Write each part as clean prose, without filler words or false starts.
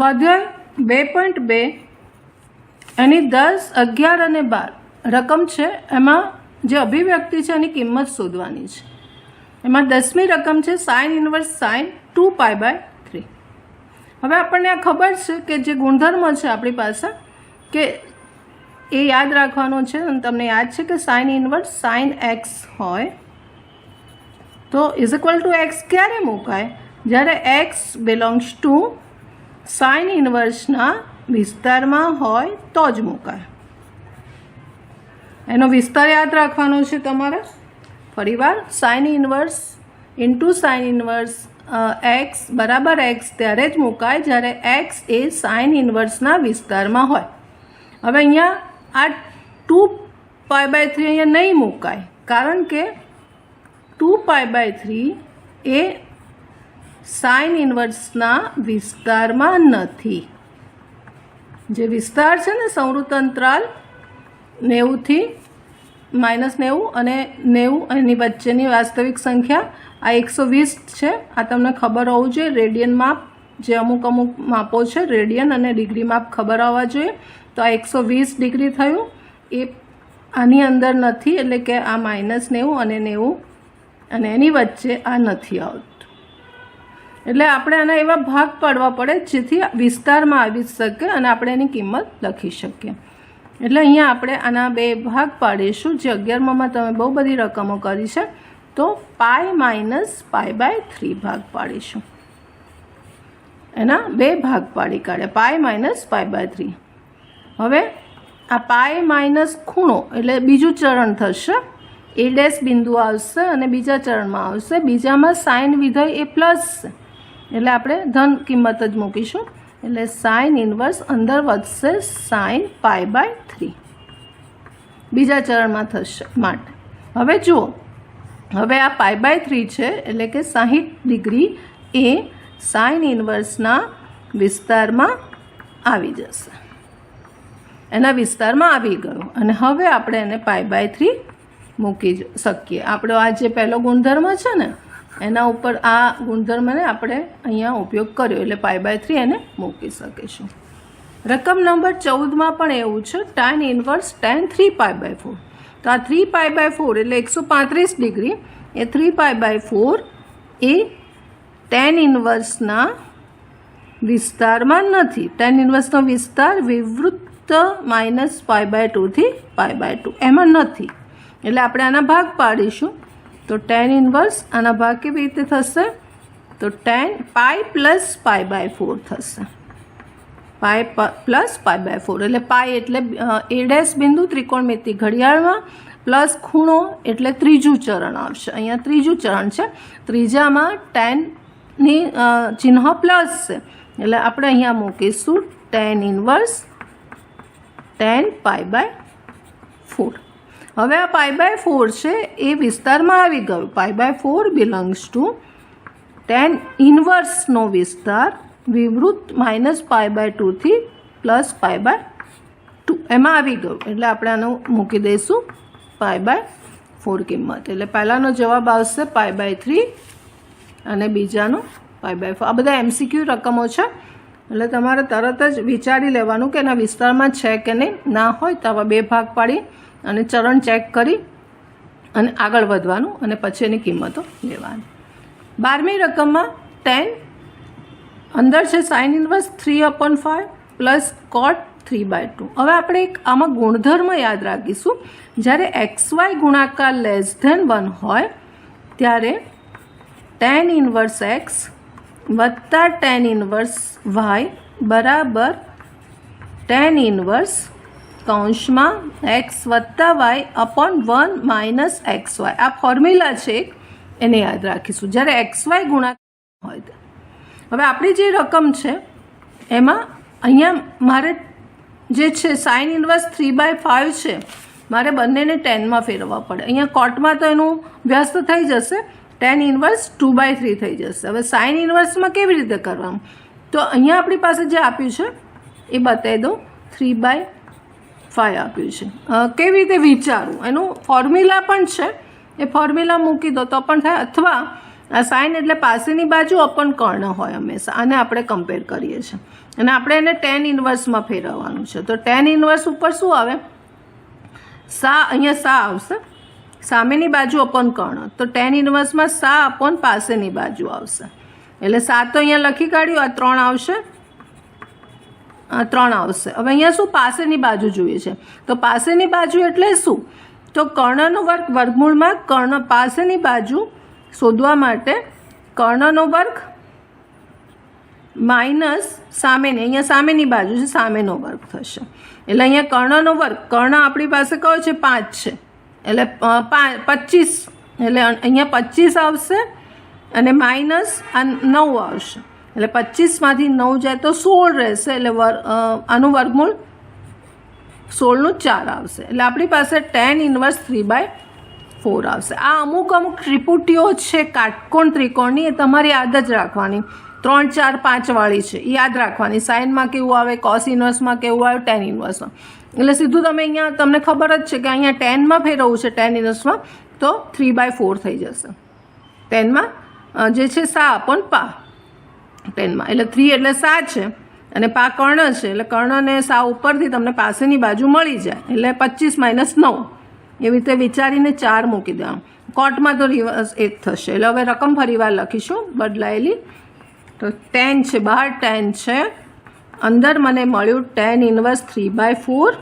સ્વાધ્યાય 2.2 એની 10, 11 અને 12 રકમ છે. એમાં જે અભિવ્યક્તિ છે એની કિંમત શોધવાની છે. એમાં 10મી રકમ છે સાઇન ઇન્વર્સ સાઇન 2π/3. હવે આપણને આ ખબર છે કે જે ગુણધર્મ છે આપણી પાસે કે એ યાદ રાખવાનો છે. અને તમને યાદ છે કે સાઇન ઇન્વર્સ સાઇન એક્સ હોય તો ઇઝ ઇક્વલ ટુ એક્સ ક્યારે મુકાય? જ્યારે એક્સ બિલોંગ્સ ટુ સાઇન ઇન્વર્સના વિસ્તારમાં હોય તો જ મુકાય. એનો વિસ્તાર યાદ રાખવાનો છે તમારે. ફરીવાર sine inverse into sine inverse x બરાબર એક્સ ત્યારે જ મુકાય જ્યારે એક્સ એ સાઇન ઇન્વર્સના વિસ્તારમાં હોય. હવે અહીંયા આ 2π/3 અહીંયા નહીં મુકાય કારણ કે 2π/3 એ સાઇન ઇન્વર્સના વિસ્તારમાં નથી. જે વિસ્તાર છે ને સંવૃત અંતરાલ 90 થી -90 અને 90 એની વચ્ચેની વાસ્તવિક સંખ્યા આ 120 છે. આ તમને ખબર હોવું જોઈએ. રેડિયન માપ જે અમુક માપો છે રેડિયન અને ડિગ્રી માપ ખબર હોવા જોઈએ. તો આ 120 ડિગ્રી થયું એ આની અંદર નથી એટલે કે આ -90 અને 90 અને એની વચ્ચે આ નથી આવતું. એટલે આપણે આના એવા ભાગ પાડવા પડે જેથી વિસ્તારમાં આવી શકે અને આપણે એની કિંમત લખી શકીએ. એટલે અહીંયા આપણે આના 2 ભાગ પાડીશું. જે 11માં તમે બહુ બધી રકમો કરી છે તો π - π/3 ભાગ પાડીશું. એના 2 ભાગ પાડી કાઢ્યા π - π/3. હવે આ પાય માઇનસ ખૂણો એટલે બીજું ચરણ થશે. a' બિંદુ આવશે અને બીજા ચરણમાં આવશે. બીજામાં સાઇન વિધેય એ પ્લસ છે એટલે આપણે ધન કિંમત જ મૂકીશું. એટલે સાઇન ઇન્વર્સ અંદર વધશે સાઇન π/3 બીજા ચરણમાં થશે માટે. હવે જુઓ હવે આ π/3 છે એટલે કે 60 ડિગ્રી એ સાઇન ઇન્વર્સના વિસ્તારમાં આવી જશે. એના વિસ્તારમાં આવી ગયું અને હવે આપણે એને π/3 મૂકી શકીએ. આપણો આ જે પહેલો ગુણધર્મ છે ને એના ઉપર આ ગુણધર્મને આપણે અહીંયા ઉપયોગ કર્યો એટલે π/3 એને મૂકી શકીશું. રકમ નંબર 14માં પણ એવું છે tan ઇન્વર્સ tan 3π/4. તો આ 3π/4 એટલે 135 ડિગ્રી એ 3π/4 એ tan ઇન્વર્સના વિસ્તારમાં નથી. tan ઇન્વર્સનો વિસ્તાર વિવૃત -π/2 થી π/2 એમાં નથી. એટલે આપણે આના ભાગ પાડીશું. તો tan ઇન્વર્સ આના ભાગ કેવી રીતે થશે? તો tan π + π/4 થશે. π + π/4 એટલે π એટલે a' બિંદુ ત્રિકોણમિતિ ઘડિયાળમાં પ્લસ ખૂણો એટલે ત્રીજું ચરણ આવશે. અહીંયા ત્રીજું ચરણ છે. ત્રીજામાં tanની ચિહ્ન પ્લસ છે એટલે આપણે અહીંયા મૂકીશું tan ઇન્વર્સ tan π/4. હવે આ π/4 છે એ વિસ્તારમાં આવી ગયું. π/4 બિલોંગ્સ ટુ tan ઇન્વર્સનો વિસ્તાર વિવૃત -π/2 થી +π/2 એમાં આવી ગયું. એટલે આપણે આનું મૂકી દઈશું π/4 કિંમત. એટલે પહેલાંનો જવાબ આવશે π/3 અને બીજાનો π/4. આ બધા MCQ રકમો છે એટલે તમારે તરત જ વિચારી લેવાનું કે એના વિસ્તારમાં છે કે નહીં. ના હોય તો આવા 2 ભાગ પાડી અને ચરણ ચેક કરી અને આગળ વધવાનું અને પછી એની કિંમતો લેવાની. 12મી રકમમાં tan અંદર છે સાઇન ઇન્વર્સ 3/5 પ્લસ કોટ 3/2. હવે આપણે એક આમાં ગુણધર્મ યાદ રાખીશું. જ્યારે XY ગુણાકાર <1 હોય ત્યારે tan ઇન્વર્સ x વત્તા tan ઇન્વર્સ y બરાબર tan ઇન્વર્સ કૌંસમાં x વત્તા y અપોન 1 - xy. આ ફોર્મ્યુલા છે એને યાદ રાખીશું જ્યારે XY ગુણાકાર હોય. હવે આપણી જે રકમ છે એમાં અહીંયા મારે જે છે સાઇન ઇન્વર્સ 3/5 છે મારે બંનેને ટેનમાં ફેરવવા પડે. અહીંયા કોટમાં તો એનું વ્યસ્ત થઈ જશે. tan ઇન્વર્સ 2/3 થઈ જશે. હવે સાઇન ઇન્વર્સમાં કેવી રીતે કરવાનું? તો અહીંયા આપણી પાસે જે આપ્યું છે એ બતાવી દો. 3/5 આપ્યું છે. કેવી રીતે વિચારવું એનું ફોર્મ્યુલા પણ છે. એ ફોર્મ્યુલા મૂકી દો તો પણ થાય. અથવા આ સાઇન એટલે પાસેની બાજુ અપન કર્ણ હોય હંમેશા, આને આપણે કમ્પેર કરીએ છીએ અને આપણે એને ટેન ઇન્વર્સમાં ફેરવવાનું છે. તો ટેન ઇન્વર્સ ઉપર શું આવે? સા, અહીંયા સા આવશે, સામેની બાજુ અપન કર્ણ, તો ટેન ઇન્વર્સમાં સા અપન પાસેની બાજુ આવશે. એટલે સા તો અહીંયા લખી કાઢ્યું, આ 3 આવશે, આ 3 આવશે. હવે અહીંયા શું પાસેની બાજુ જોઈએ છે, તો પાસેની બાજુ એટલે શું? તો કર્ણનો વર્ગ વર્ગમૂળમાં કર્ણ પાસેની બાજુ શોધવા માટે કર્ણનો વર્ગ માઇનસ સામેની, અહીંયા સામેની બાજુ છે, સામેનો વર્ગ થશે. એટલે અહીંયા કર્ણનો વર્ગ, કર્ણ આપણી પાસે કયો છે? 5 છે, એટલે 25, એટલે અહીંયા 25 આવશે અને માઇનસ આ 9 આવશે, એટલે 25માંથી 9 જાય તો 16 રહેશે, એટલે આનું વર્ગમૂળ 16નું 4 આવશે. એટલે આપણી પાસે ટેન ઇન્વર્સ 3/4 આવશે. આ અમુક ત્રિપુટીઓ છે કાટકોણ ત્રિકોણની, એ તમારી યાદ જ રાખવાની, 3, 4, 5 વાળી છે, એ યાદ રાખવાની. સાઇનમાં કેવું આવે, કોસ ઇન્વર્સમાં કેવું આવે, ટેન ઇન્વર્સમાં. એટલે સીધું તમે અહીંયા, તમને ખબર જ છે કે અહીંયા ટેનમાં ફેરવવું છે, ટેન ઇન્વર્સમાં, તો 3/4 થઈ જશે. ટેનમાં જે છે સા અપન પા, ટેનમાં એટલે 3 એટલે સા છે અને પા કર્ણ છે, એટલે કર્ણને સા ઉપરથી તમને પાસેની બાજુ મળી જાય, એટલે 25 - 9 એવી રીતે વિચારીને 4 મૂકી દેવાનું. કોટમાં તો રિવર્સ 1 થશે. એટલે હવે રકમ ફરીવાર લખીશું બદલાયેલી. તો 10 છે, બહાર 10 છે, અંદર મને મળ્યું ટેન ઇન્વર્સ 3/4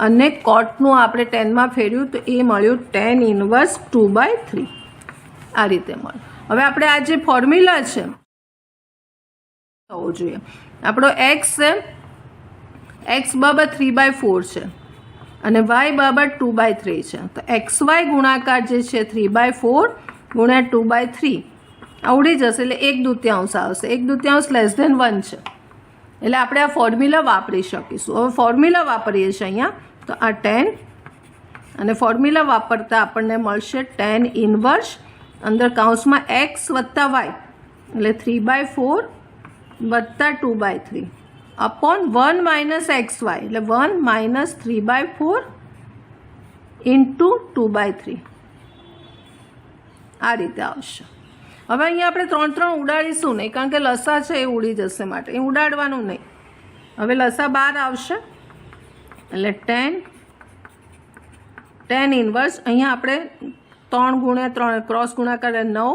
અને કોટનું આપણે 10માં ફેર્યું તો એ મળ્યું ટેન ઇન્વર્સ 2/3. આ રીતે મળ્યું. હવે આપણે આ જે ફોર્મ્યુલા છે થવો જોઈએ, આપણો એક્સ છે, એક્સ બરાબર 3/4 છે અને વાય બરાબર 2/3 છે. તો એક્સ વાય ગુણાકાર જે છે 3/4 ગુણ્યા 2/3 આવડી જશે, એટલે 1/2 આવશે. 1/2 < 1 છે, એટલે આપણે આ ફોર્મ્યુલા વાપરી શકીશું. હવે ફોર્મ્યુલા વાપરીએ છીએ અહીંયા, તો આ 10 અને ફોર્મ્યુલા વાપરતા આપણને મળશે ટેન ઇન્વર્સ અંદર કૌંસમાં એક્સ વત્તા વાય એટલે 3/4 વત્તા 2/3 અપોન 1 માઇનસ એક્સ વાય એટલે 1 - 3/4 ઇન્ટુ 2/3. આ રીતે આવશે. હવે અહીંયા આપણે 3 ઉડાડીશું નહીં, કારણ કે લસા છે એ ઉડી જશે, માટે એ ઉડાડવાનું નહીં. હવે લસા 12 આવશે, એટલે ટેન ઇન્વર્સ અહીંયા આપણે 3 × 3 ક્રોસ ગુણાકાર 9,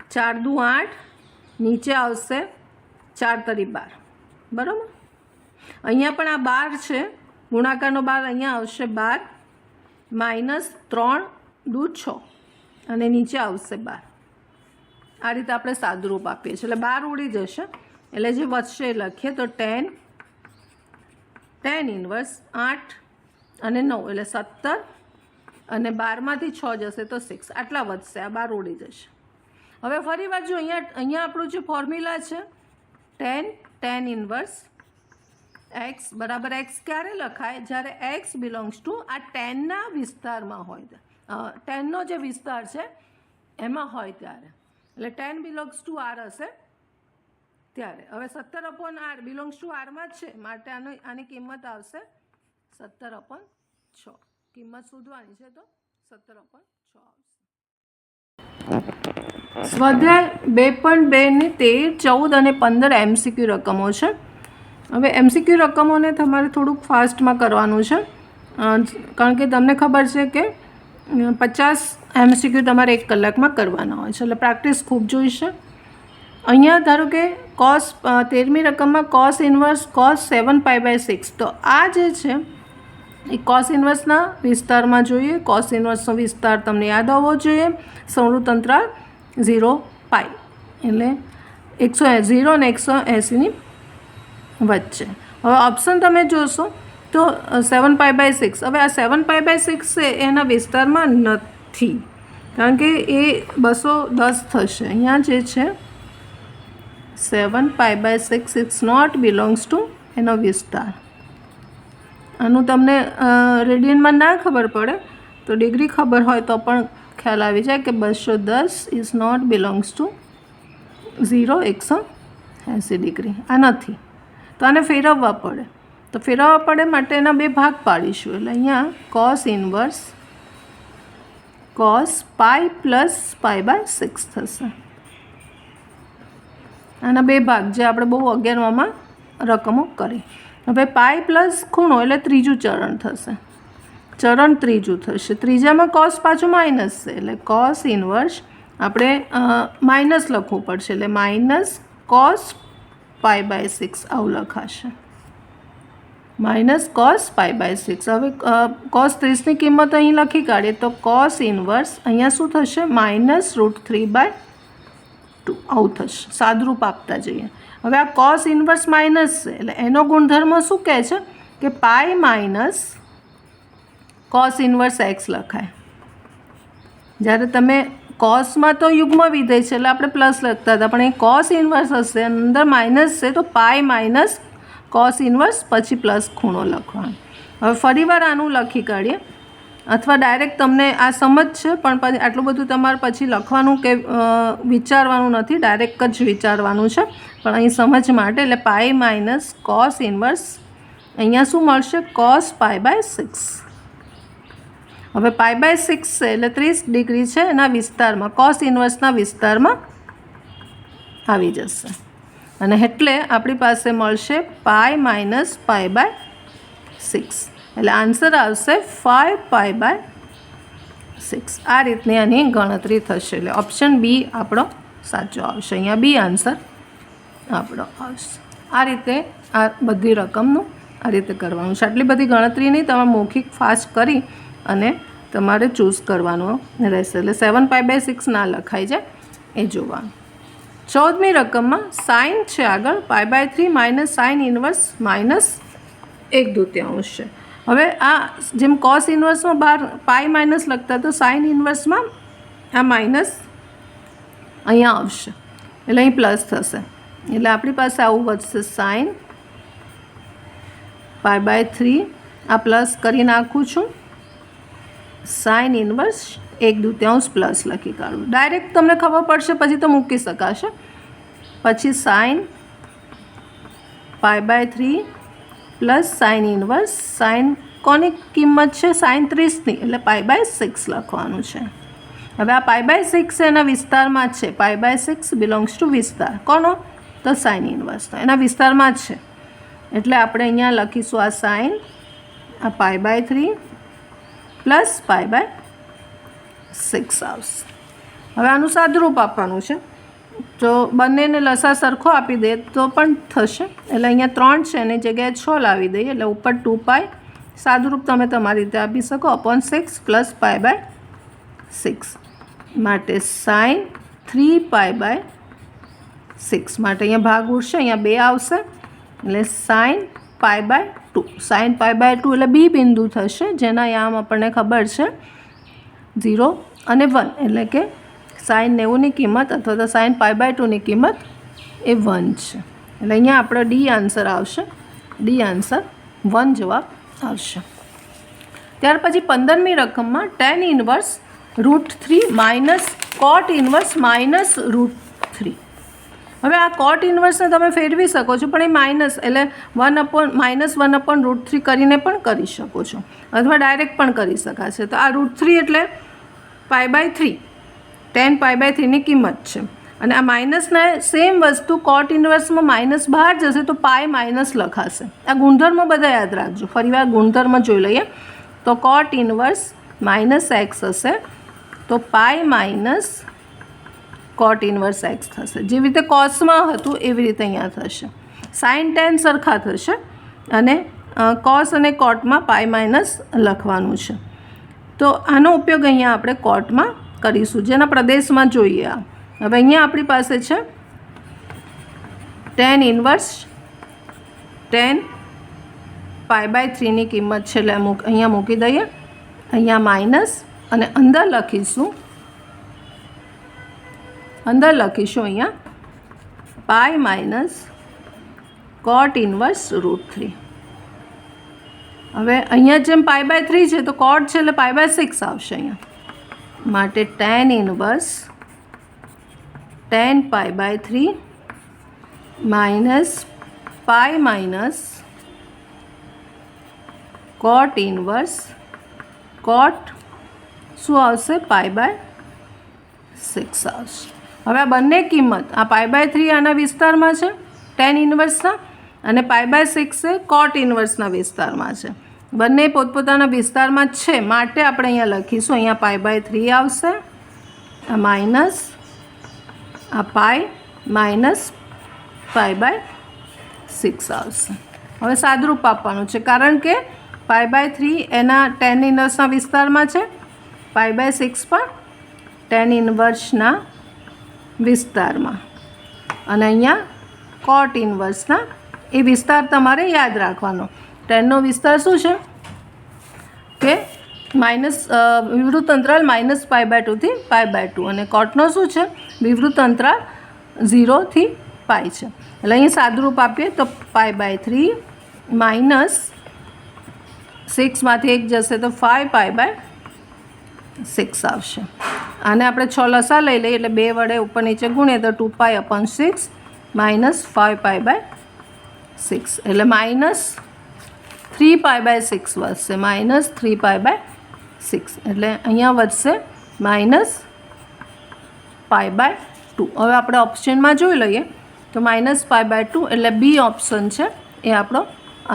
4 દુ 8, નીચે આવશે 4 તરી 12, બરાબર. અહીંયા પણ આ 12 છે, ગુણાકારનો 12 અહીંયા આવશે 12 - 3 દુ 6 અને નીચે આવશે 12. આ રીતે આપણે સાદુરૂપ આપીએ છીએ, એટલે 12 ઉડી જશે, એટલે જે વધશે એ લખીએ. તો ટેન ઇન્વર્સ 8 અને 9 એટલે 17 અને 12માંથી 6 જશે તો 6, આટલા વધશે, આ 12 ઉડી જશે. હવે ફરી બાજુ અહીંયા આપણું જે ફોર્મ્યુલા છે ટેન ઇન્વર્સ એક્સ બરાબર એક્સ ક્યારે લખાય? જ્યારે એક્સ બિલોંગ્સ ટુ આ ટેનના વિસ્તારમાં હોય, ટેનનો જે વિસ્તાર છે એમાં હોય ત્યારે, એટલે 10 બિલોંગ્સ ટુ આર હશે ત્યારે. હવે 17/r બિલોંગ્સ ટુ આરમાં જ છે, માટે આની કિંમત આવશે 17/6. કિંમત શોધવાની છે તો 17/6 આવશે. સ્વાધ્યાય 2.2 13, 14 અને 15 MCQ રકમો છે. હવે MCQ રકમોને તમારે થોડુંક ફાસ્ટમાં કરવાનું છે, કારણ કે તમને ખબર છે કે 50 MCQ તમારે 1 કલાકમાં કરવાના હોય છે, એટલે પ્રેક્ટિસ ખૂબ જોઈશે. અહીંયા ધારો કે cos 13મી રકમમાં cos ઇન્વર્સ cos 7π/6, તો આ જે છે એ cos ઇન્વર્સના વિસ્તારમાં જોઈએ. cos ઇન્વર્સનો વિસ્તાર તમને યાદ આવવો જોઈએ, સંવૃત અંતરાલ 0π એટલે 0 અને 180ની વચ્ચે. હવે ઓપ્શન તમે જોશો તો 7π/6. હવે આ 7π/6 છે એના વિસ્તારમાં નથી, કારણ કે એ 210 થશે. અહીંયા જે છે 7π/6 ઇટ્સ નોટ બિલોંગ્સ ટુ એનો વિસ્તાર. આનું તમને રેડિયનમાં ના ખબર પડે તો ડિગ્રી ખબર હોય તો પણ ખ્યાલ આવી જાય કે 210 is not belongs to 0 180 degree. આ નથી, તો આને ફેરવવા પડે. તો ફેરવવા પડે માટે એના 2 ભાગ પાડીશું. એટલે અહીંયા cos inverse cos pi plus pi by 6 થશે. આના બે ભાગ જે આપણે બહુ 11માં રકમો કરી. હવે પાઈ પ્લસ ખૂણો એટલે ત્રીજું ચરણ થશે. ચરણ ત્રીજું થશે. ત્રીજામાં કોસ પાછું માઇનસ છે એટલે કોસ ઇન્વર્સ આપણે માઇનસ લખવું પડશે એટલે માઇનસ કોસ પાઈ બાય 6 આવું લખાશે. Minus cos pi by 6. હવે કોસ 30ની કિંમત અહીં લખી કાઢીએ તો કોસ ઇન્વર્સ અહીંયા શું થશે -√3/2 આવું થશે. સાદરૂપ આપતા જઈએ. હવે આ કોસ ઇન્વર્સ માઇનસ છે એટલે એનો ગુણધર્મ શું કહે છે કે pi minus cos inverse x લખાય. જ્યારે તમે કોસમાં તો યુગ્મ વિધેય છે એટલે આપણે પ્લસ લખતા હતા, પણ એ કોસ ઇન્વર્સ હશે અંદર માઇનસ છે તો પાઈ માઇનસ કોસ ઇન્વર્સ પછી પ્લસ ખૂણો લખવાનો. હવે ફરીવાર આનું લખી કાઢીએ અથવા ડાયરેક્ટ તમને આ સમજ છે પણ પછી આટલું બધું તમારે પછી લખવાનું કે વિચારવાનું નથી, ડાયરેક્ટ જ વિચારવાનું છે. પણ અહીં સમજ માટે એટલે પાઈ માઇનસ કોસ ઇન્વર્સ અહીંયા શું મળશે કોસ પાઈ બાય 6. હવે પાઈ બાય 6 છે એટલે 30 ડિગ્રી છે એના વિસ્તારમાં કોસ ઇન્વર્સના વિસ્તારમાં આવી જશે અને એટલે આપણી પાસે મળશે પાઈ માઇનસ પાઈ બાય 6 એટલે આન્સર આવશે 5 પાઈ બાય 6. આ રીતની આની ગણતરી થશે એટલે ઓપ્શન બી આપણો સાચો આવશે. અહીંયા બી આન્સર આપણો આવશે. આ રીતે આ બધી રકમનું આ રીતે કરવાનું છે. આટલી બધી ગણતરી નહીં, તમે મૌખિક ફાસ્ટ કરી અને તમારે ચૂઝ કરવાનું રહેશે. એટલે 7 પાઈ બાય 6 ના લખાઈ જાય એ જોવાનું. 14મી રકમમાં સાઇન છે આગળ pi by 3 minus sine inverse minus 1/2 છે. હવે આ જેમ કોસ ઇન્વર્સમાં બહાર પાઈ માઇનસ લખતા તો સાઇન ઇન્વર્સમાં આ માઇનસ અહીંયા આવશે એટલે અહીં પ્લસ થશે. એટલે આપણી પાસે આવું વધશે સાઇન પાઈ બાય 3 આ પ્લસ કરી નાખું છું સાઇન ઇન્વર્સ 1/2 પ્લસ લખી કાઢું. ડાયરેક્ટ તમને ખબર પડશે પછી તો મૂકી શકાશે. પછી sine pi by 3 plus sine inverse sine કોની કિંમત છે સાઇન 30ની એટલે પાઈ બાય 6 લખવાનું છે. હવે આ પાઈ બાય 6 એના વિસ્તારમાં જ છે. પાઈ બાય 6 બિલોંગ્સ ટુ વિસ્તાર. કોનો તો સાઇન ઇન્વર્સ તો એના વિસ્તારમાં જ છે એટલે આપણે અહીંયા લખીશું આ સાઇન આ pi by 3 plus pi by 6 આવશે. હવે આનું સાદુરૂપ આપવાનું છે તો બંનેને લસા સરખો આપી દે તો પણ થશે. એટલે અહીંયા 3 છે એની જગ્યાએ 6 લાવી દઈએ એટલે ઉપર 2 પાઈ સાદુરૂપ તમે તમારી રીતે આપી શકો અપોન 6 પ્લસ પાઈ બાય 6 માટે સાઇન 3 પાઈ બાય 6 માટે અહીંયા ભાગ ઉડશે અહીંયા 2 આવશે એટલે sine pi by 2 sine pi by 2 એટલે બી બિંદુ થશે જેના આમ આપણને ખબર છે 0 અને 1 એટલે કે સાઇન 90ની કિંમત અથવા તો સાઇન પાઈ બાય 2ની કિંમત એ 1 છે. એટલે અહીંયા આપણો ડી આન્સર આવશે. ડી આન્સર 1 જવાબ આવશે. ત્યાર પછી 15મી રકમમાં tan inverse √3 minus cot inverse minus √3. હવે આ કોટ ઇન્વર્સને તમે ફેરવી શકો છો પણ એ માઇનસ એટલે -1/√3 કરીને પણ કરી શકો છો અથવા ડાયરેક્ટ પણ કરી શકાશે. તો આ √3 એટલે પાઈ બાય 3 10 પાઈ બાય 3ની કિંમત છે અને આ માઇનસના સેમ વસ્તુ કોટ ઇન્વર્સમાં માઇનસ બહાર જશે તો પાઈ માઇનસ લખાશે. આ ગુણધર્મ બધા યાદ રાખજો. ફરીવાર ગુણધર્મ જોઈ લઈએ તો કોટ ઇન્વર્સ માઇનસ એક્સ હશે તો પાઈ માઇનસ કોટ ઇન્વર્સ એક્સ થશે. જેવી રીતે કોસમાં હતું એવી રીતે અહીંયા થશે. સાઇન ટેન સરખા થશે અને કોસ અને કોટમાં પાઈ માઇનસ લખવાનું છે. તો આનો ઉપયોગ અહીંયા આપણે કોટમાં કરીશું જેના પ્રદેશમાં જોઈએ. આ હવે અહીંયા આપણી પાસે છે ટેન ઇન્વર્સ 10 પાઈ બાય 3ની કિંમત છે એટલે અહીંયા મૂકી દઈએ. અહીંયા માઇનસ અને અંદર લખીશું અહીંયા પાઈ માઇનસ કોટ ઇન્વર્સ √3. હવે અહીંયા જેમ પાઈ બાય 3 છે તો કોટ છે એટલે પાઈ બાય 6 આવશે અહીંયા માટે tan inverse 10 pi by 3 minus pi minus cot inverse cot શું આવશે? π/6 આવશે. હવે આ બંને કિંમત, આ π/3 આના વિસ્તારમાં છે tan ઇન્વર્સના, અને π/6 એ cot ઇન્વર્સના વિસ્તારમાં છે. બંને પોતપોતાના વિસ્તારમાં જ છે, માટે આપણે અહીંયા લખીશું, અહીંયા π/3 આવશે, આ માઇનસ આ પાઈ માઇનસ π/6 આવશે. હવે સાદરૂપ આપવાનું છે, કારણ કે π/3 એના tan ઇન્વર્સના વિસ્તારમાં છે, π/6 પણ tan ઇન્વર્સના વિસ્તારમાં, અને અહીંયા cot ઇન્વર્સના. એ વિસ્તાર તમારે યાદ રાખવાનો. ટેનનો વિસ્તાર શું છે કે વિવૃત અંતરાલ -π/2 થી π/2, અને કોટનો શું છે? વિવૃત અંતરાલ 0 થી π છે. એટલે અહીં સાદુરૂપ આપીએ તો π/3 -6 માંથી 1 જશે તો 5π/6 આવશે. આને આપણે 6 લસા લઈ લઈએ, એટલે 2 વડે ઉપર નીચે ગુણીએ તો 2π/6 -5π/6, એટલે -3π/6 વધશે, -3π/6, એટલે અહીંયા વધશે -π/2. હવે આપણે ઓપ્શનમાં જોઈ લઈએ તો -π/2 એટલે બી ઓપ્શન છે એ આપણો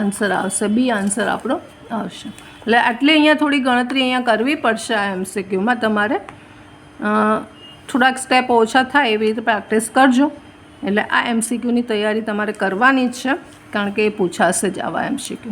આન્સર આવશે. બી આન્સર આપણો આવશે. એટલે આટલી અહીંયા થોડી ગણતરી અહીંયા કરવી પડશે. આ MCQમાં તમારે થોડાક સ્ટેપ ઓછા થાય એવી રીતે પ્રેક્ટિસ કરજો. એટલે આ MCQની તૈયારી તમારે કરવાની જ છે, કારણ કે એ પૂછાશે જ આવા MCQ.